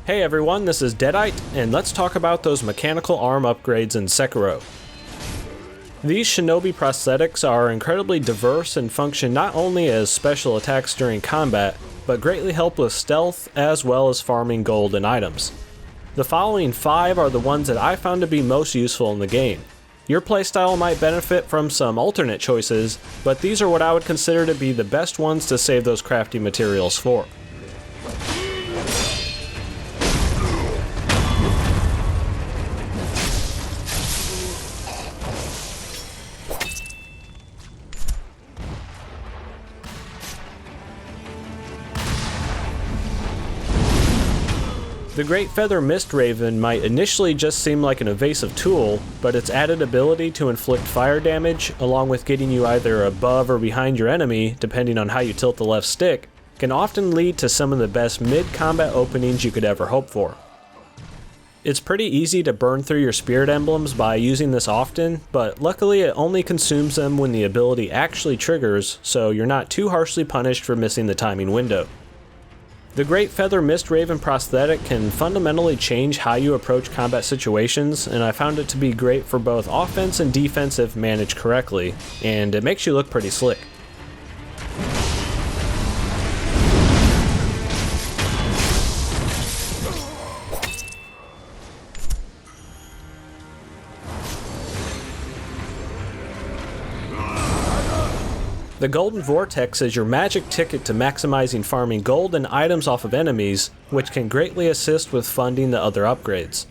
Hey everyone, this is Deadite, and let's talk about those mechanical arm upgrades in Sekiro. These shinobi prosthetics are incredibly diverse and function not only as special attacks during combat, but greatly help with stealth as well as farming gold and items. The following 5 are the ones that I found to be most useful in the game. Your playstyle might benefit from some alternate choices, but these are what I would consider to be the best ones to save those crafty materials for. The Great Feather Mist Raven might initially just seem like an evasive tool, but its added ability to inflict fire damage, along with getting you either above or behind your enemy, depending on how you tilt the left stick, can often lead to some of the best mid-combat openings you could ever hope for. It's pretty easy to burn through your spirit emblems by using this often, but luckily it only consumes them when the ability actually triggers, so you're not too harshly punished for missing the timing window. The Great Feather Mist Raven prosthetic can fundamentally change how you approach combat situations, and I found it to be great for both offense and defense if managed correctly, and it makes you look pretty slick. The Golden Vortex is your magic ticket to maximizing farming gold and items off of enemies, which can greatly assist with funding the other upgrades.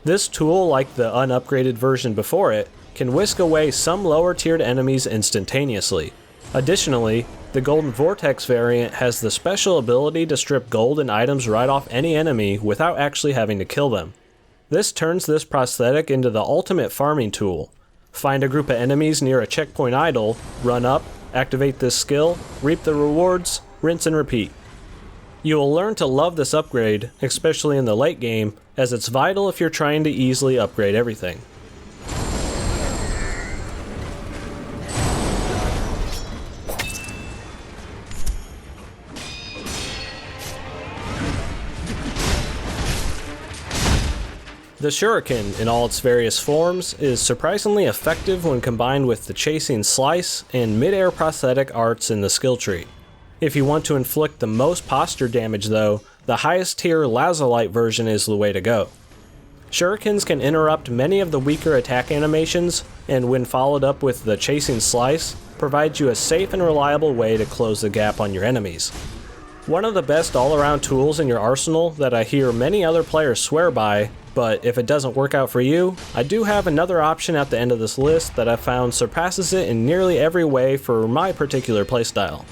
This tool, like the unupgraded version before it, can whisk away some lower tiered enemies instantaneously. Additionally, the Golden Vortex variant has the special ability to strip gold and items right off any enemy without actually having to kill them. This turns this prosthetic into the ultimate farming tool. Find a group of enemies near a checkpoint idle, run up, activate this skill, reap the rewards, rinse and repeat. You will learn to love this upgrade, especially in the late game, as it's vital if you're trying to easily upgrade everything. The Shuriken, in all its various forms, is surprisingly effective when combined with the chasing slice and mid-air prosthetic arts in the skill tree. If you want to inflict the most posture damage though, the highest tier Lazulite version is the way to go. Shurikens can interrupt many of the weaker attack animations, and when followed up with the chasing slice, provides you a safe and reliable way to close the gap on your enemies. One of the best all-around tools in your arsenal that I hear many other players swear by, but if it doesn't work out for you, I do have another option at the end of this list that I found surpasses it in nearly every way for my particular playstyle.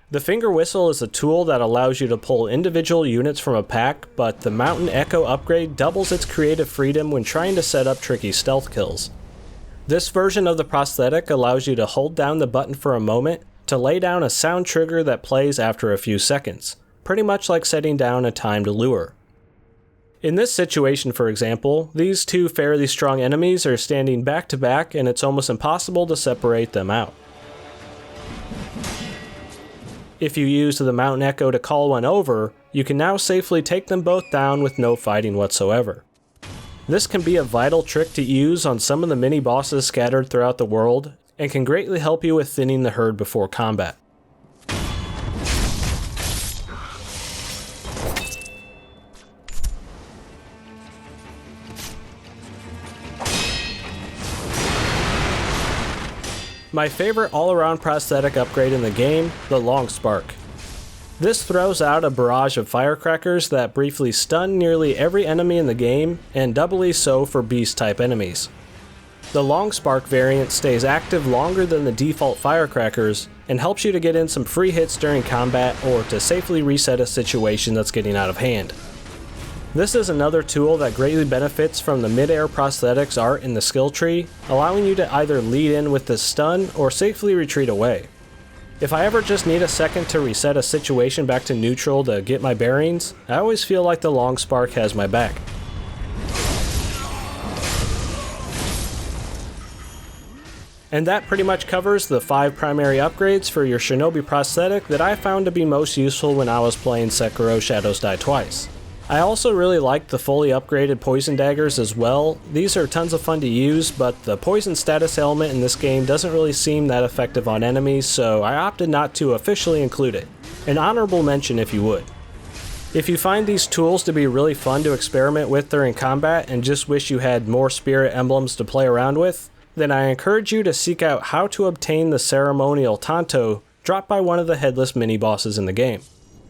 The Finger Whistle is a tool that allows you to pull individual units from a pack, but the Mountain Echo upgrade doubles its creative freedom when trying to set up tricky stealth kills. This version of the prosthetic allows you to hold down the button for a moment to lay down a sound trigger that plays after a few seconds, pretty much like setting down a timed lure. In this situation, for example, these two fairly strong enemies are standing back to back and it's almost impossible to separate them out. If you use the Mountain Echo to call one over, you can now safely take them both down with no fighting whatsoever. This can be a vital trick to use on some of the mini-bosses scattered throughout the world, and can greatly help you with thinning the herd before combat. My favorite all-around prosthetic upgrade in the game, the Long Spark. This throws out a barrage of firecrackers that briefly stun nearly every enemy in the game, and doubly so for beast-type enemies. The Long Spark variant stays active longer than the default firecrackers, and helps you to get in some free hits during combat or to safely reset a situation that's getting out of hand. This is another tool that greatly benefits from the mid-air prosthetics art in the skill tree, allowing you to either lead in with this stun or safely retreat away. If I ever just need a second to reset a situation back to neutral to get my bearings, I always feel like the long spark has my back. And that pretty much covers the 5 primary upgrades for your Shinobi Prosthetic that I found to be most useful when I was playing Sekiro Shadows Die Twice. I also really liked the fully upgraded poison daggers as well. These are tons of fun to use, but the poison status element in this game doesn't really seem that effective on enemies, so I opted not to officially include it. An honorable mention if you would. If you find these tools to be really fun to experiment with during combat and just wish you had more spirit emblems to play around with, then I encourage you to seek out how to obtain the ceremonial Tanto dropped by one of the headless mini-bosses in the game.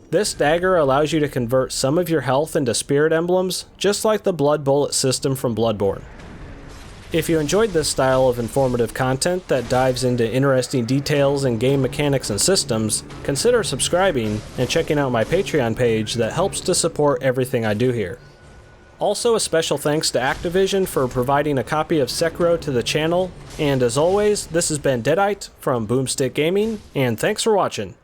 This dagger allows you to convert some of your health into spirit emblems, just like the blood bullet system from Bloodborne. If you enjoyed this style of informative content that dives into interesting details in game mechanics and systems, consider subscribing and checking out my Patreon page that helps to support everything I do here. Also, a special thanks to Activision for providing a copy of Sekiro to the channel, and as always, this has been Deadite from Boomstick Gaming, and thanks for watching.